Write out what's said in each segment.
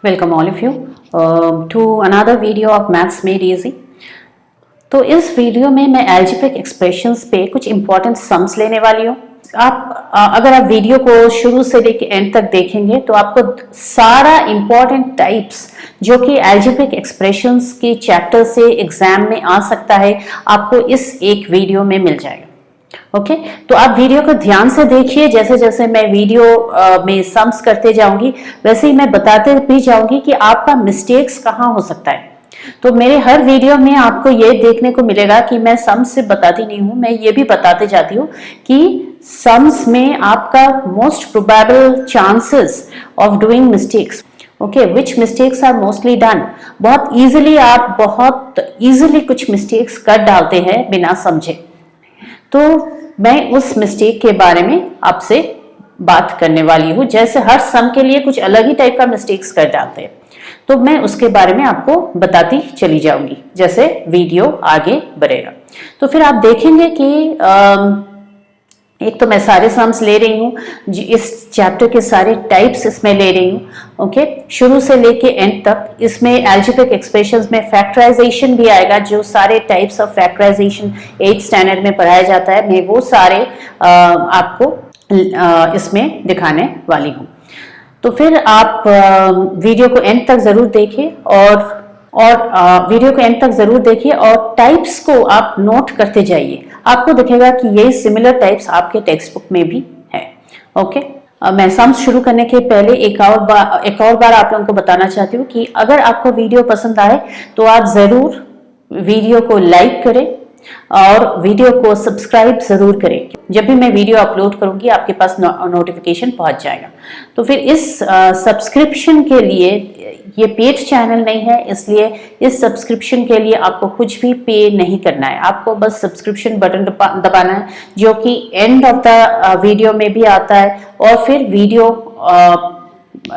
Welcome all of you to another video of Maths Made Easy। तो इस video में मैं एल्जेब्रिक एक्सप्रेशंस पे कुछ इंपॉर्टेंट सम्स लेने वाली हूँ। अगर आप वीडियो को शुरू से लेकर एंड तक देखेंगे तो आपको सारा इंपॉर्टेंट टाइप्स जो कि एल्जेब्रिक एक्सप्रेशंस के चैप्टर से एग्जाम में आ सकता है आपको इस एक वीडियो में मिल जाएगा। ओके तो आप वीडियो को ध्यान से देखिए। जैसे जैसे मैं वीडियो में सम्स करते जाऊंगी वैसे ही मैं बताते भी जाऊंगी कि आपका मिस्टेक्स कहाँ हो सकता है। तो मेरे हर वीडियो में आपको ये देखने को मिलेगा कि मैं सम्स से बताती नहीं हूँ, मैं ये भी बताते जाती हूँ कि सम्स में आपका most probable chances of doing mistakes, okay, which mistakes are mostly done. बहुत इजीली आप बहुत इजीली कुछ मिस्टेक्स कर डालते हैं बिना समझे। तो मैं उस मिस्टेक के बारे में आपसे बात करने वाली हूँ। जैसे हर सम के लिए कुछ अलग ही टाइप का मिस्टेक्स कर डालते हैं, तो मैं उसके बारे में आपको बताती चली जाऊंगी जैसे वीडियो आगे बढ़ेगा। तो फिर आप देखेंगे कि एक तो मैं सारे सम्स ले रही हूँ, इस चैप्टर के सारे टाइप्स इसमें ले रही हूँ, ओके, शुरू से लेके एंड तक। इसमें एल्जेब्रिक एक्सप्रेशंस में फैक्टराइजेशन भी आएगा, जो सारे types of factorisation 8th standard में पढ़ाया जाता है, मैं वो सारे आपको इसमें दिखाने वाली हूँ। तो फिर आप वीडियो को एंड तक जरूर देखिए और वीडियो को एंड तक जरूर देखिए और टाइप्स को आप नोट करते जाइए। आपको दिखेगा कि ये सिमिलर टाइप्स आपके टेक्स्ट बुक में भी है। ओके, मैं सम्स शुरू करने के पहले एक और बार आप लोगों को बताना चाहती हूँ कि अगर आपको वीडियो पसंद आए तो आप जरूर वीडियो को लाइक करें और वीडियो को सब्सक्राइब जरूर करें। जब भी मैं वीडियो अपलोड करूंगी आपके पास नोटिफिकेशन पहुंच जाएगा। तो फिर इस सब्सक्रिप्शन के लिए, ये पेड चैनल नहीं है, इसलिए इस सब्सक्रिप्शन के लिए आपको कुछ भी पे नहीं करना है। आपको बस सब्सक्रिप्शन बटन दबाना है जो कि एंड ऑफ द वीडियो में भी आता है और फिर वीडियो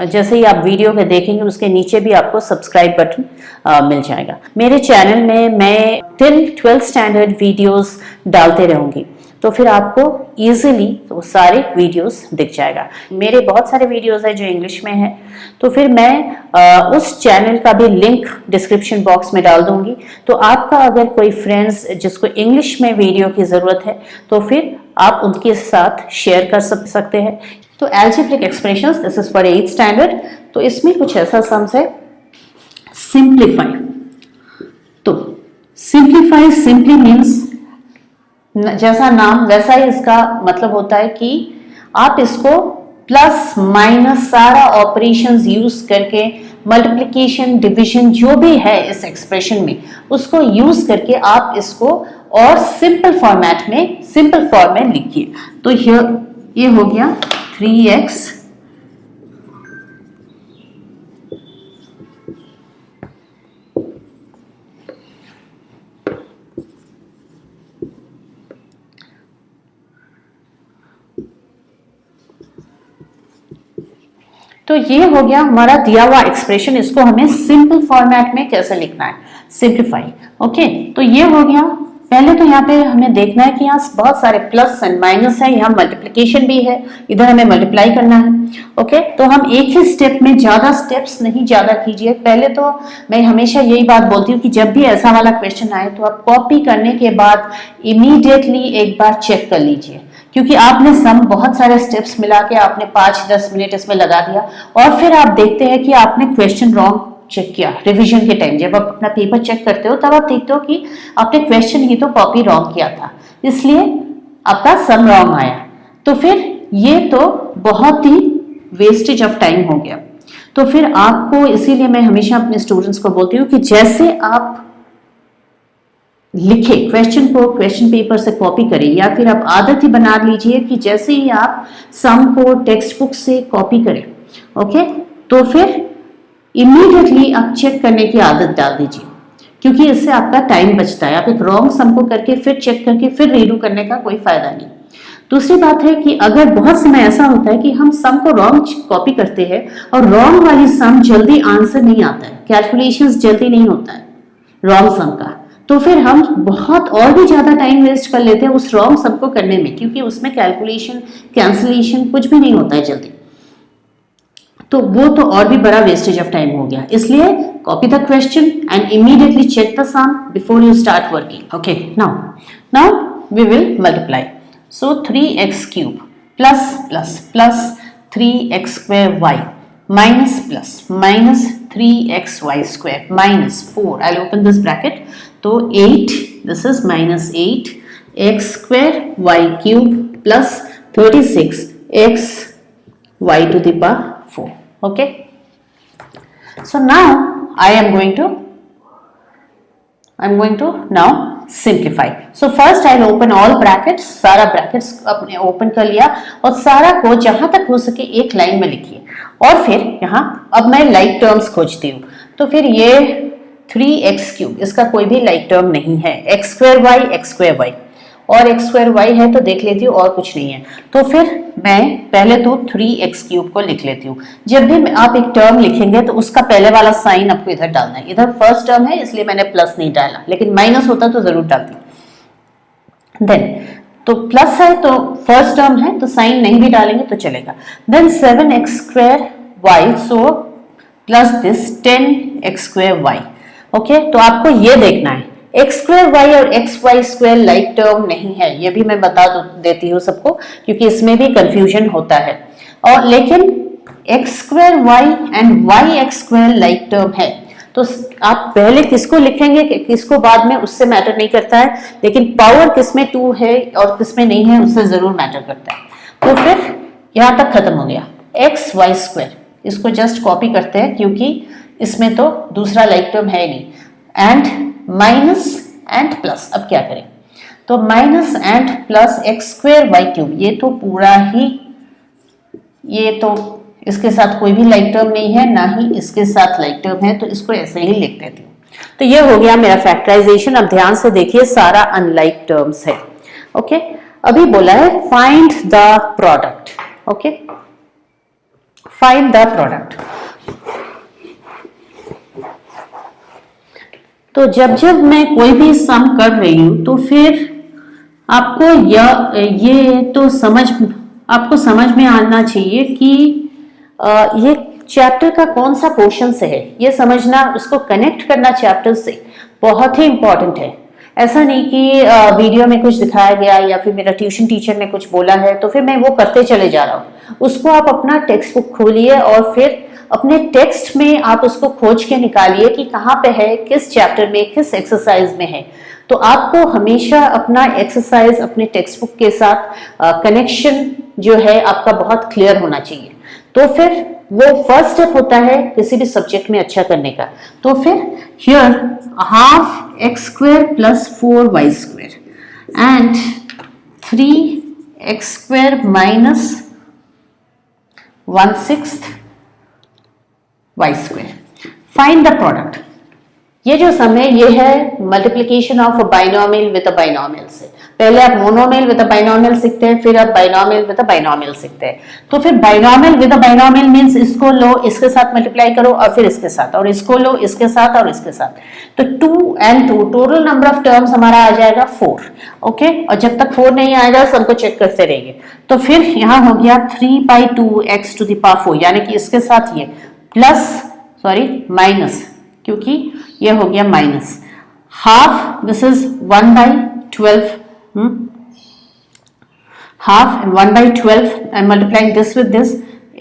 जैसे ही आप वीडियो में देखेंगे उसके नीचे भी आपको सब्सक्राइब बटन मिल जाएगा। मेरे चैनल में मैं टिल 12th स्टैंडर्ड वीडियोस डालते रहूंगी, तो फिर आपको इजीली वो सारे वीडियोस दिख जाएगा। मेरे बहुत सारे वीडियोस हैं जो इंग्लिश में है, तो फिर मैं उस चैनल का भी लिंक डिस्क्रिप्शन बॉक्स में डाल दूंगी। तो आपका अगर कोई फ्रेंड्स जिसको इंग्लिश में वीडियो की जरूरत है तो फिर आप उनके साथ शेयर कर सकते हैं। तो algebraic expressions, this is for 8th standard. तो इसमें कुछ ऐसा सम्स है, सिंप्लीफाई। तो सिंप्लीफाई सिंपली मीन्स, जैसा नाम वैसा ही इसका मतलब होता है कि आप इसको प्लस माइनस सारा ऑपरेशंस यूज करके, मल्टीप्लिकेशन डिवीजन जो भी है इस एक्सप्रेशन में उसको यूज करके आप इसको और सिंपल फॉर्म में लिखिए। तो ये हो गया 3x तो ये हो गया हमारा दिया हुआ एक्सप्रेशन। इसको हमें सिंपल फॉर्मेट में कैसे लिखना है, सिंप्लीफाई। ओके, तो ये हो गया। पहले तो यहाँ पे हमें देखना है कि यहाँ बहुत सारे प्लस एंड माइनस है, यहाँ मल्टीप्लिकेशन भी है, इधर हमें मल्टीप्लाई करना है। ओके, तो हम एक ही स्टेप में, ज्यादा स्टेप्स नहीं ज्यादा कीजिए। पहले तो मैं हमेशा यही बात बोलती हूँ कि जब भी ऐसा वाला क्वेश्चन आए तो आप कॉपी करने के बाद इमीडिएटली एक बार चेक कर लीजिए, क्योंकि आपने सम बहुत सारे स्टेप्स मिला के आपने 5-10 मिनट इसमें लगा दिया और फिर आप देखते हैं कि आपने क्वेश्चन रॉन्ग चेक किया। रिवीजन के टाइम जब आप अपना पेपर चेक करते हो तब आप देखते हो कि आपने क्वेश्चन ही तो कॉपी रॉन्ग किया था, इसलिए आपका सम रॉन्ग आया। तो फिर ये तो बहुत ही वेस्टेज ऑफ टाइम हो गया। तो फिर आपको, इसीलिए मैं हमेशा अपने स्टूडेंट्स को बोलती हूँ कि जैसे आप लिखे क्वेश्चन को क्वेश्चन पेपर से कॉपी करें, या फिर आप आदत ही बना लीजिए कि जैसे ही आप सम को टेक्स्ट बुक से कॉपी करें, ओके, तो फिर इमीडिएटली आप चेक करने की आदत डाल दीजिए, क्योंकि इससे आपका टाइम बचता है। आप एक रॉन्ग सम को करके फिर चेक करके फिर रीडू करने का कोई फायदा नहीं। दूसरी बात है कि अगर बहुत समय ऐसा होता है कि हम सम को रॉन्ग कॉपी करते हैं और रॉन्ग वाली सम जल्दी आंसर नहीं आता है, कैलकुलेशंस जल्दी नहीं होता है रॉन्ग सम का, तो फिर हम बहुत और भी ज्यादा टाइम वेस्ट कर लेते हैं उस रॉन्ग सम को करने में, क्योंकि उसमें कैलकुलेशन, कैंसिलेशन कुछ भी नहीं होता है जल्दी। तो वो तो और भी बड़ा वेस्टेज ऑफ टाइम हो गया। इसलिए copy the question and immediately check the sum before you start working. Okay, now we will multiply. So 3x cube plus plus plus 3x square y minus plus minus 3xy square minus 4, I'll open this bracket, तो 8, this is minus 8 x square y cube plus 36 x y to the power 4. Okay, so now I am going to now simplify. So first I'll open all brackets, सारा brackets अपने open कर लिया और सारा को जहां तक हो सके एक लाइन में लिखिए। और फिर यहाँ अब मैं लाइक टर्म्स खोजती हूँ। तो फिर ये 3x क्यूब, इसका कोई भी लाइक टर्म नहीं है, x स्क्वायर y और x स्क्वायर y है तो देख लेती हूँ और कुछ नहीं है। तो फिर मैं पहले तो 3x क्यूब को लिख लेती हूँ। जब भी आप एक टर्म लिखेंगे तो उसका पहले वाला साइन आपको इधर डालना है। इधर फर्स्ट टर्म है इसलिए मैंने प्लस नहीं डाला, लेकिन माइनस होता तो जरूर डालती। देन तो प्लस है तो फर्स्ट टर्म है तो साइन नहीं भी डालेंगे तो चलेगा। Then 7x square y, so plus this 10x square y। Okay, तो आपको ये देखना है एक्स स्क्वायर वाई और X Y square like term नहीं है, ये भी मैं बता देती हूँ सबको क्योंकि इसमें भी कंफ्यूजन होता है। और लेकिन X square Y and Y X square like term है, तो आप पहले किसको लिखेंगे किसको बाद में उससे मैटर नहीं करता है, लेकिन पावर किसमें 2 है और किसमें नहीं है उससे जरूर मैटर करता है। तो फिर यहां तक खत्म हो गया एक्स वाई स्क्वायर, इसको जस्ट कॉपी करते हैं क्योंकि इसमें तो दूसरा लाइक टर्म है नहीं। एंड माइनस एंड प्लस, अब क्या करें, तो minus and plus X square Y cube, ये तो पूरा ही, ये तो इसके साथ कोई भी लाइक टर्म नहीं है, ना ही इसके साथ लाइक टर्म है, तो इसको ऐसे ही लिख देती हूँ। तो ये हो गया मेरा फैक्टराइजेशन। अब ध्यान से देखिए सारा अनलाइक टर्म्स है। ओके, अभी बोला है find the product. Okay, find the product. तो जब जब मैं कोई भी सम कर रही हूं तो फिर आपको ये तो आपको समझ में आना चाहिए कि ये चैप्टर का कौन सा पोर्शन से है, ये समझना, उसको कनेक्ट करना चैप्टर से बहुत ही इंपॉर्टेंट है। ऐसा नहीं कि वीडियो में कुछ दिखाया गया या फिर मेरा ट्यूशन टीचर ने कुछ बोला है तो फिर मैं वो करते चले जा रहा हूँ। उसको आप अपना टेक्स्ट बुक खोलिए और फिर अपने टेक्स्ट में आप उसको खोज के निकालिए कि कहाँ पे है, किस चैप्टर में, किस एक्सरसाइज में है। तो आपको हमेशा अपना एक्सरसाइज अपने टेक्स्ट बुक के साथ कनेक्शन जो है आपका बहुत क्लियर होना चाहिए। तो फिर वो फर्स्ट स्टेप होता है किसी भी सब्जेक्ट में अच्छा करने का। तो फिर here half x square plus 4y square and 3x square minus 1/6 y square. Find the product. ये जो सम है ये है multiplication of a binomial with a binomial से। पहले आप मोनोमियल विद अ बाइनोमियल सीखते हैं, फिर आप बाइनोमियल विद अ बाइनोमियल सीखते हैं। तो फिर binomial with a binomial means इसको लो, इसके साथ मल्टीप्लाई करो और फिर इसके साथ, और इसको लो, इसके साथ और इसके साथ। तो 2 and 2 total number of terms हमारा आ जाएगा 4। ओके, और जब तक 4 नहीं आएगा सबको चेक करते रहिए। तो फिर यहाँ हो गया 3/2x टू द पावर 4, यानी कि इसके साथ ये प्लस माइनस, क्योंकि ये हो गया minus half, this is 1/12 half and 1/12 and multiplying this with this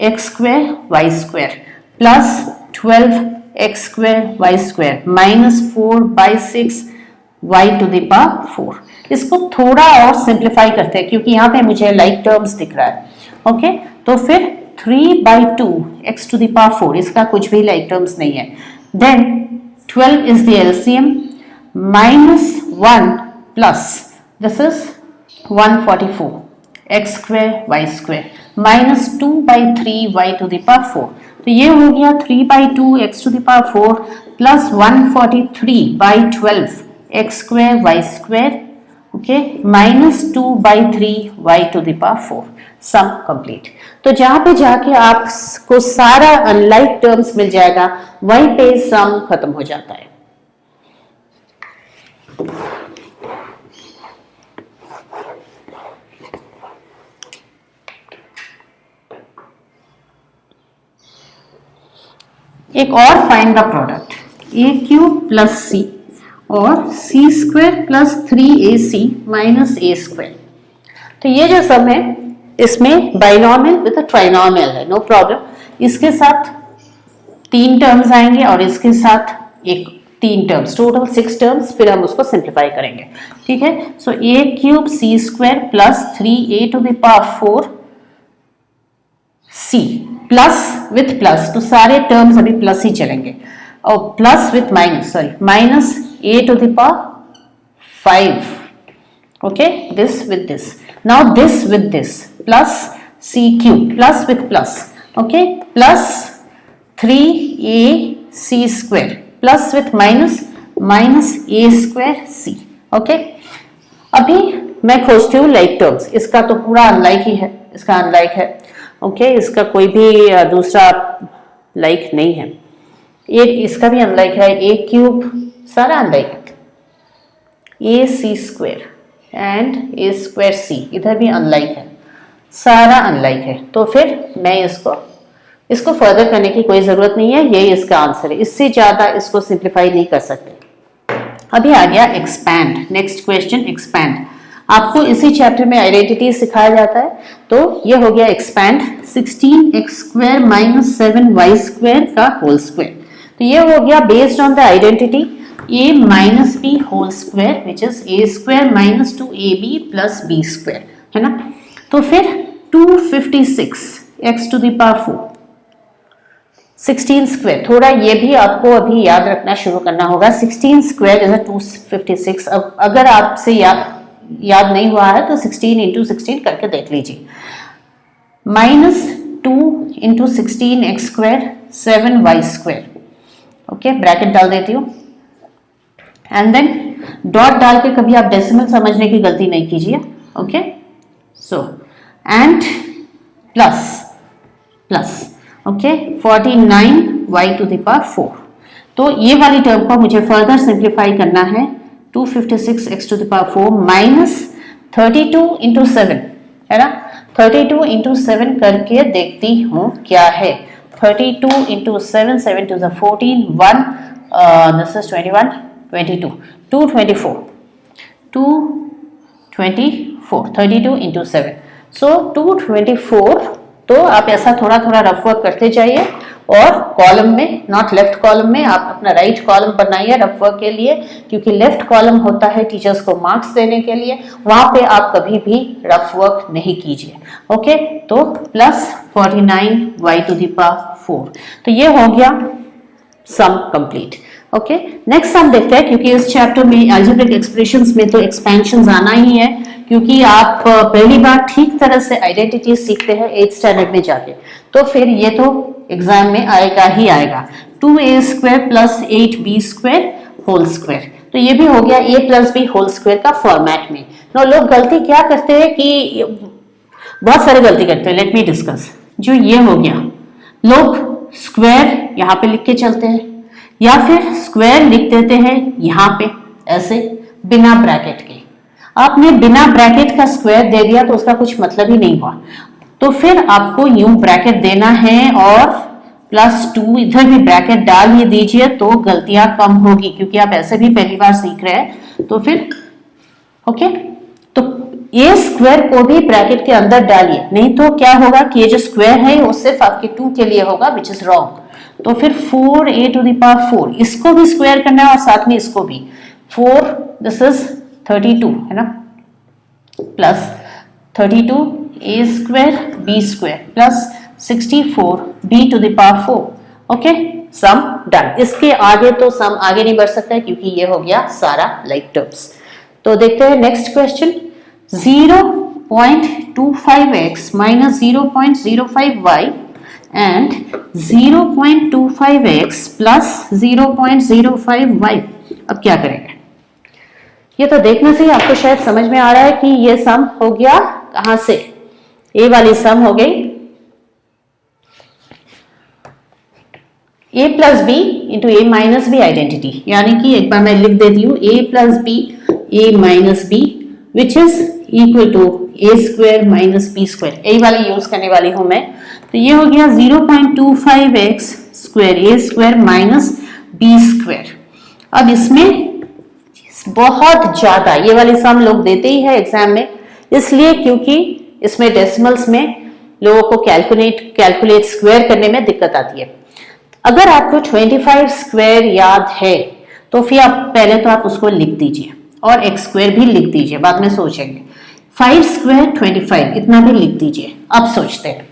x square y square plus 12 x square y square minus 4/6 y to the power 4। इसको थोड़ा और सिंप्लीफाई करते हैं क्योंकि यहाँ पे मुझे लाइक टर्म्स दिख रहा है। ओके, तो फिर 3/2 x to the power 4, इसका कुछ भी लाइक टर्म्स नहीं है। Then 12 is the LCM minus 1 plus this is 144 x square y square minus 2/3 y to the power 4। तो ये हो गया 3/2 x to the power 4 plus 143/12 x square y square, okay, minus 2/3 y to the power 4। Sum complete. तो जहां पे जाके आपको सारा अनलाइक टर्म्स मिल जाएगा वहीं पे सम खत्म हो जाता है। एक और find the product a cube plus c और c square plus 3ac minus a square. तो ये जो सम है इसमें बाइनॉमियल विद ट्राइनॉमियल है, नो प्रॉब्लम। इसके साथ 3 टर्म्स आएंगे और इसके साथ एक 3 टर्म्स, टोटल 6 टर्म्स, फिर हम उसको सिंप्लीफाई करेंगे, ठीक है। So a cube c square plus 3a to the power 4 c plus with plus, तो सारे टर्म्स अभी प्लस ही चलेंगे, और plus with minus, sorry minus a to the power 5, okay, this with this, now this with this, plus c cube plus with plus, okay, plus 3ac square plus with minus minus a square c, okay। अभी मैं खोजती हूँ like terms, इसका तो पूरा unlike ही है, इसका unlike है, okay, इसका कोई भी दूसरा लाइक नहीं है, एक इसका भी अनलाइक है, ए क्यूब सारा अनलाइक है, ए सी स्क्वायर एंड ए स्क्वायर सी इधर भी अनलाइक है, सारा अनलाइक है। तो फिर मैं इसको फर्दर करने की कोई जरूरत नहीं है, यही इसका आंसर है, इससे ज्यादा इसको सिंप्लीफाई नहीं कर सकते। अभी आ गया एक्सपैंड, नेक्स्ट क्वेश्चन एक्सपैंड। आपको इसी चैप्टर में आइडेंटिटी सिखाया जाता है, तो ये हो गया expand 16x square minus 7y square का होल स्क्वायर। तो ये हो गया based on the identity a minus b whole square which is a square minus 2ab plus b square, है ना। तो फिर 256 x to the power 4 16 square, थोड़ा ये भी आपको अभी याद रखना शुरू करना होगा, 16 स्क्वायर इज 256। अब अगर आपसे याद नहीं हुआ है तो 16 इंटू 16 करके देख लीजिए, minus 2 into 16 x square 7y square, okay, bracket डाल देती हूँ, एंड देन डॉट डाल के कभी आप डेसिमल समझने की गलती नहीं कीजिए, okay. So and plus plus, okay, 49y to the power 4। तो ये वाली टर्म को मुझे फर्दर सिंप्लीफाई करना है, 256x to the power 4 minus 32 into 7, है ना, 32 इंटू 7 करके देखती हूँ क्या है, 32 into 7, 7 to the 14, 1, this is 21, 22, 224, 32 into 7, so 224। तो आप ऐसा थोड़ा थोड़ा रफ वर्क करते जाइए, और कॉलम में, नॉट लेफ्ट कॉलम में, आप अपना राइट कॉलम बनाइए रफ वर्क के लिए, क्योंकि लेफ्ट कॉलम होता है टीचर्स को मार्क्स देने के लिए, वहां पे आप कभी भी रफ वर्क नहीं कीजिए, ओके। तो plus 49y to the power 4, तो ये हो गया sum complete, okay. Next sum देखते हैं, क्योंकि इस चैप्टर में अलजेब्रिक एक्सप्रेशंस में तो एक्सपेंशंस आना ही है, क्योंकि आप पहली बार ठीक तरह से आइडेंटिटी सीखते हैं 8th स्टैंडर्ड में जाके, तो फिर ये तो एग्जाम में आएगा ही आएगा। 2a square plus 8b square whole square, तो ये भी हो गया a plus b whole square का फॉर्मेट में। तो लोग गलती क्या करते हैं कि बहुत सारे गलती करते हैं, लेट मी डिस्कस। जो ये हो गया, लोग स्क्वायर यहाँ पे लिख के चलते हैं, या फिर स्क्वायर लिख देते हैं यहाँ पे ऐसे बिना ब्रैकेट के। आपने बिना ब्रैकेट का स्क्वायर दे दिया तो उसका कुछ मतलब ही नहीं हुआ, तो फिर आपको यूं ब्रैकेट देना है और +2 इधर भी ब्रैकेट डाल ही दीजिए, तो गलतियां कम होगी, क्योंकि आप ऐसे भी पहली बार सीख रहे हैं। तो फिर ओके, तो ए स्क्वायर को भी ब्रैकेट के अंदर डालिए, नहीं तो क्या होगा कि ये जो स्क्वायर है वो सिर्फ आपके 2 के लिए होगा, विच इज रॉन्ग। तो फिर 4a टू द पावर 4, इसको भी स्क्वायर करना है और साथ में इसको भी 4, दिस इज 32, है ना, plus 32a square b square plus 64b to the power 4। Okay, sum done. इसके आगे तो सम आगे नहीं बढ़ सकता है, क्योंकि ये हो गया सारा लाइक टर्म्स। तो देखते हैं next question. 0.25x minus 0.05y and 0.25x plus 0.05y। अब क्या करेंगे? ये तो देखने से ही आपको शायद समझ में आ रहा है कि ये सम हो गया कहां से, ए वाली सम हो गई a plus b into a minus b identity, यानी कि एक बार मैं लिख देती हूँ a plus b a minus b which is equal to a square minus b square. यही वाली यूज करने वाली हूं मैं। तो ये हो गया 0.25x स्क्वायर ए स्क्वायर माइनस बी स्क्वायर। अब इसमें बहुत ज्यादा ये वाली सम लोग देते ही है एग्जाम में, इसलिए क्योंकि इसमें डेसिमल्स में लोगों को कैलकुलेट स्क्वायर करने में दिक्कत आती है। अगर आपको 25 स्क्वायर याद है तो फिर आप पहले तो आप उसको लिख दीजिए और एक्स स्क्वायर भी लिख दीजिए, बाद में सोचेंगे। 5 स्क्वायर 25 इतना भी लिख दीजिए। अब सोचते हैं,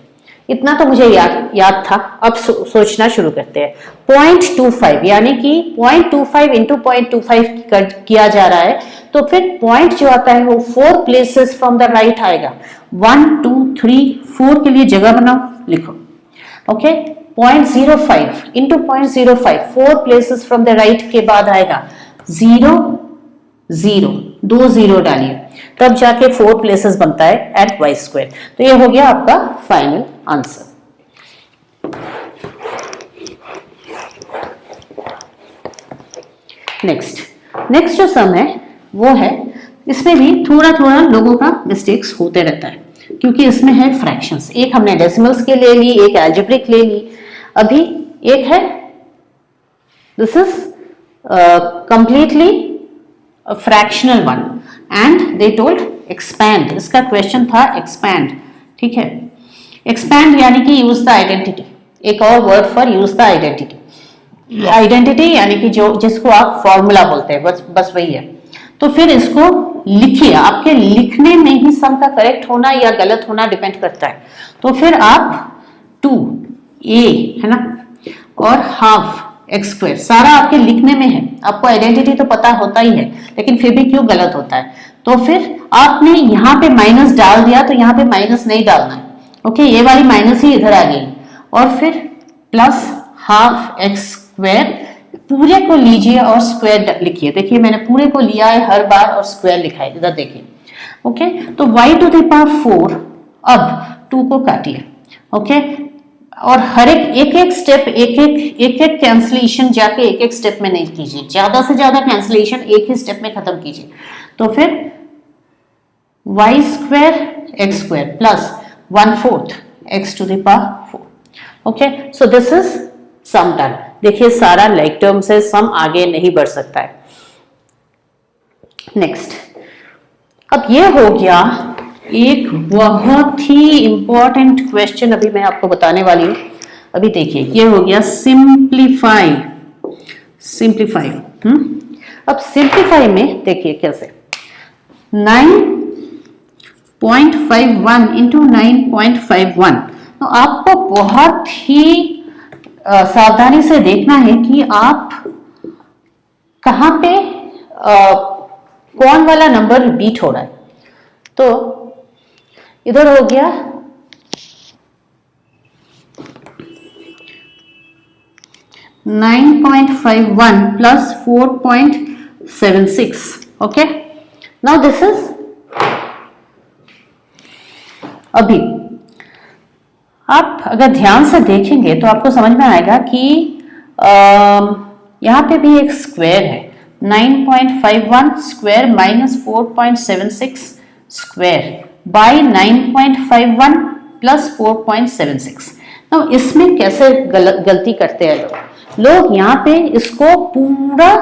इतना तो मुझे याद था, अब सोचना शुरू करते हैं। 0.25 यानी कि 0.25 इंटू 0.25 किया जा रहा है, तो फिर पॉइंट जो आता है वो 4 प्लेसेस फ्रॉम द राइट आएगा। 1 2 3 4 के लिए जगह बनाओ, लिखो। Okay 0.05 into 0.05 4 places from the right के बाद आएगा 0 0 2 0 डालिए, तब जाके 4 प्लेसेस बनता है एट वाई स्क्वायर। तो ये हो गया आपका फाइनल आंसर। नेक्स्ट जो सम है वो है, इसमें भी थोड़ा थोड़ा लोगों का मिस्टेक्स होते रहता है क्योंकि इसमें है फ्रैक्शंस। एक हमने डेसिमल्स के ले ली, एक एल्जेब्रिक ले ली, अभी एक है this is completely fractional one and they told expand. इसका क्वेश्चन था एक्सपैंड, ठीक है। एक्सपैंड यानी कि यूज द आइडेंटिटी, एक और word for use the identity. Identity यानी कि जो जिसको आप फॉर्मूला बोलते हैं, बस वही है। तो फिर इसको लिखिए, आपके लिखने में ही सम का करेक्ट होना या गलत होना डिपेंड करता है। तो फिर आप 2a है ना और हाफ एक्स स्क्वायर सारा आपके लिखने में है, आपको आइडेंटिटी तो पता होता ही है, लेकिन फिर भी क्यों गलत होता है। तो फिर आपने यहाँ पे माइनस डाल दिया, तो यहाँ पे माइनस नहीं डालना है। ओके ये वाली माइनस ही इधर आ गई, और फिर प्लस हाफ एक्स स्क्वायर पूरे को लीजिए और स्क्वायर लिखिए। देखिए मैंने पूरे को लिया है हर बार और स्क्वायर लिखा है, इधर देखिए। ओके तो y टू द पावर 4, अब 2 को काटिए। ओके और हर एक स्टेप एक एक कैंसलेशन जाके एक स्टेप में नहीं कीजिए, ज्यादा से ज्यादा कैंसलेशन एक ही स्टेप में खत्म कीजिए। तो फिर y square x square plus 1/4 x to the power 4। Okay so this is sum done. देखिए सारा लाइक टर्म से सम आगे नहीं बढ़ सकता है। नेक्स्ट, अब ये हो गया एक बहुत ही इंपॉर्टेंट क्वेश्चन, अभी मैं आपको बताने वाली हूं। अभी देखिए ये हो गया सिंप्लीफाई। अब सिंप्लीफाई में देखिए कैसे 9.51 इंटू 9.51। तो आपको बहुत ही सावधानी से देखना है कि आप कहां पे कौन वाला नंबर बीट हो रहा है। तो इधर हो गया 9.51 plus 4.76। Okay now this is, अभी आप अगर ध्यान से देखेंगे तो आपको समझ में आएगा कि यहां पे भी एक स्क्वायर है। 9.51 square minus 4.76 square by 9.51 plus 4.76। तो इसमें कैसे गलती करते हैं लोग यहाँ पे इसको पूरा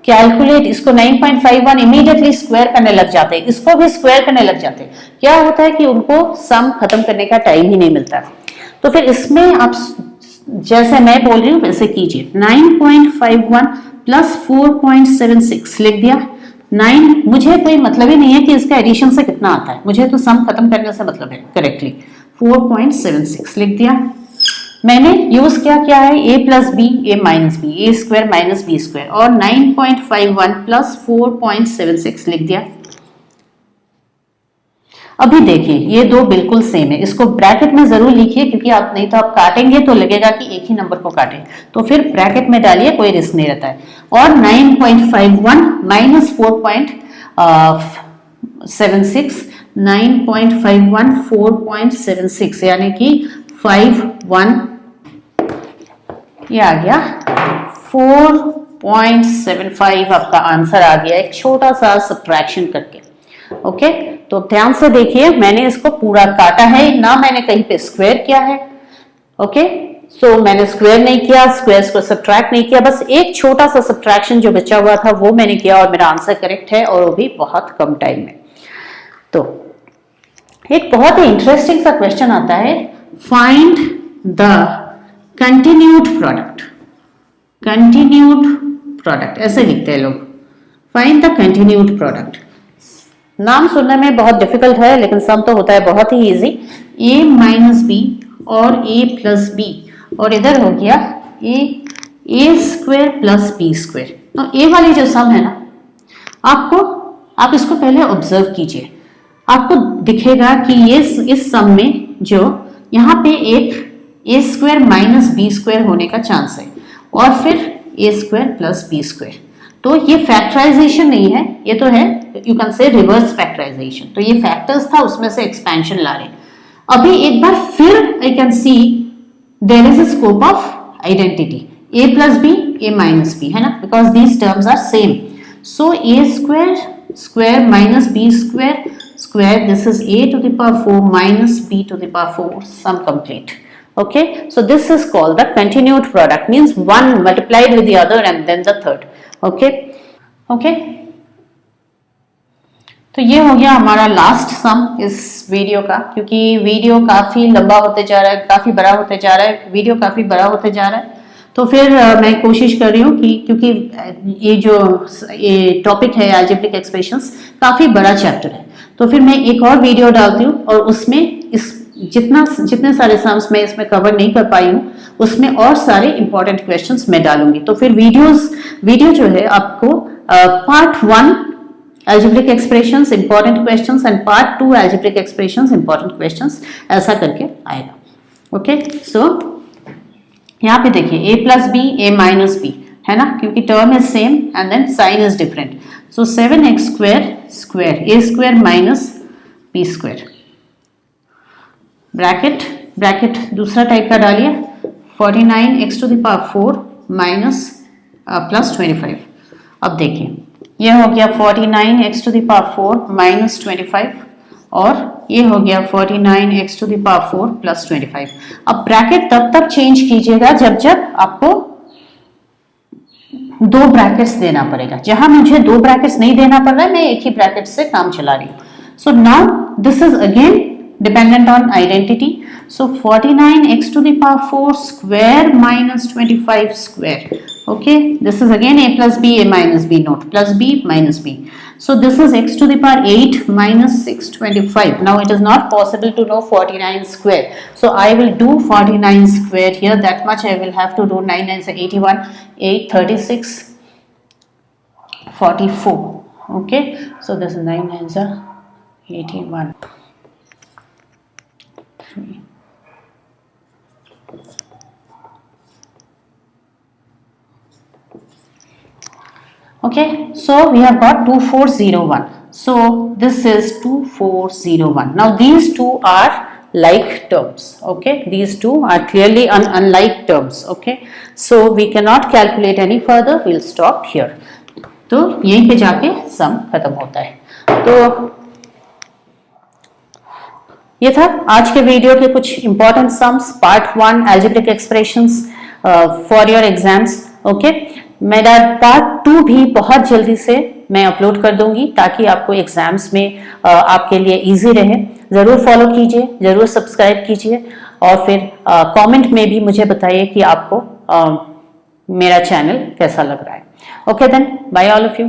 कैलकुलेट, इसको 9.51 इमीडिएटली स्क्वायर करने लग जाते हैं, इसको भी स्क्वायर करने लग जाते हैं। क्या होता है कि उनको सम खत्म करने का टाइम ही नहीं मिलता। तो फिर इसमें आप जैसे मैं बोल रही हूँ वैसे कीजिए। 9.51 प्लस 4.76 लिख दिया। 9 मुझे कोई मतलब ही नहीं है कि इसका एडिशन से कितना आता है, मुझे तो सम खत्म करने से मतलब है करेक्टली। 4.76 लिख दिया। मैंने यूज क्या किया है, a plus b a minus b, a square minus b square, और 9.51 प्लस 4.76 लिख दिया। अभी देखिए ये दो बिल्कुल सेम है, इसको ब्रैकेट में जरूर लिखिए क्योंकि आप नहीं तो आप काटेंगे तो लगेगा कि एक ही नंबर को काटें, तो फिर ब्रैकेट में डालिए, कोई रिस्क नहीं रहता है। और 9.51 माइनस 4.76, 9.51 4.76 यानी कि 51, ये आ गया 4.75 आपका आंसर आ गया, एक छोटा सा सब्ट्रैक्शन करके। ओके तो ध्यान से देखिए, मैंने इसको पूरा काटा है ना, मैंने कहीं पे स्क्वायर किया है ओके, सो मैंने स्क्वायर नहीं किया, स्क्वायर्स को सब्ट्रैक्ट नहीं किया, बस एक छोटा सा सब्ट्रैक्शन जो बचा हुआ था वो मैंने किया और मेरा आंसर करेक्ट है, और वो भी बहुत कम टाइम में। तो एक बहुत ही इंटरेस्टिंग सा क्वेश्चन आता है, find the continued product. Continued product ऐसे लिखते हैं लोग, फाइंड द कंटिन्यूड प्रोडक्ट। नाम सुनने में बहुत डिफिकल्ट है लेकिन सम तो होता है बहुत ही इजी। a माइनस बी और a प्लस बी, और इधर हो गया a square plus b square. तो a वाली जो सम है ना, आप इसको पहले ऑब्जर्व कीजिए, आपको दिखेगा कि ये इस सम में जो यहाँ पे एक a square minus b square होने का चांस है, और फिर a square plus b square. तो ये फैक्टराइजेशन नहीं है, ये तो है you can say reverse factorisation. तो ये फैक्टर्स था, उसमें से एक्सपेंशन ला रहे। अभी एक बार फिर I can see there is a scope of identity, a plus b a minus b, है ना, because these terms are same. So a square square minus b square square, this is a to the power 4 minus b to the power 4, sum complete. Okay, so this is called the continued product, means one multiplied with the other and then the third. Okay, okay, तो ये हो गया हमारा last सम इस video का, क्योंकि video काफी लंबा होते जा रहा है, काफी बड़ा होते जा रहा है, वीडियो काफी बड़ा होते जा रहा है। तो फिर मैं कोशिश कर रही हूँ कि क्योंकि ये टॉपिक है अलजेब्रिक एक्सप्रेशंस, काफी बड़ा चैप्टर है, तो फिर मैं एक और वीडियो डालती हूँ और उसमें इस जितने सारे सम्स मैं इसमें कवर नहीं कर पाई हूँ उसमें और सारे इंपॉर्टेंट क्वेश्चंस मैं डालूंगी। तो फिर वीडियो जो है आपको part 1 algebraic expressions important questions and part 2 algebraic expressions important questions ऐसा करके आएगा। ओके, सो यहाँ पे देखिए a plus b a minus b है ना, क्योंकि term is same and then sign is different. So 7x square square a square minus b square, bracket दूसरा टाइप का डालिए, 49x to the power 4 minus plus 25। अब देखिए ये हो गया 49x to the power 4 minus 25, और ये हो गया 49x to the power 4 plus 25। अब ब्रैकेट तब तक चेंज कीजिएगा जब आपको दो ब्रैकेट्स देना पड़ेगा। जहां मुझे दो ब्रैकेट्स नहीं देना पड़ रहा है, मैं एक ही ब्रैकेट से काम चला रही हूं। So now this is again dependent on identity. So 49x to the power 4 square minus 25 square. Okay, this is again a plus b, a minus b, not plus b minus b. So this is x to the power 8 minus 625. Now it is not possible to know 49 square. So I will do 49 square here. That much I will have to do. 9 9 is 81, 8 36, 44. Okay, so this is 9 9 is 81. Okay, so we have got 2401. So this is 2401. Now these two are like terms. Okay, these two are clearly unlike terms. Okay, so we cannot calculate any further. We'll stop here. तो यहीं पे जाके सम खत्म होता है। तो ये था आज के वीडियो के कुछ important sums, part 1 algebraic expressions for your exams. Okay, मेरा पार्ट 2 भी बहुत जल्दी से मैं अपलोड कर दूंगी ताकि आपको एग्जाम्स में आपके लिए इजी रहे। जरूर फॉलो कीजिए, जरूर सब्सक्राइब कीजिए, और फिर कमेंट में भी मुझे बताइए कि आपको मेरा चैनल कैसा लग रहा है। Okay then, bye all of you.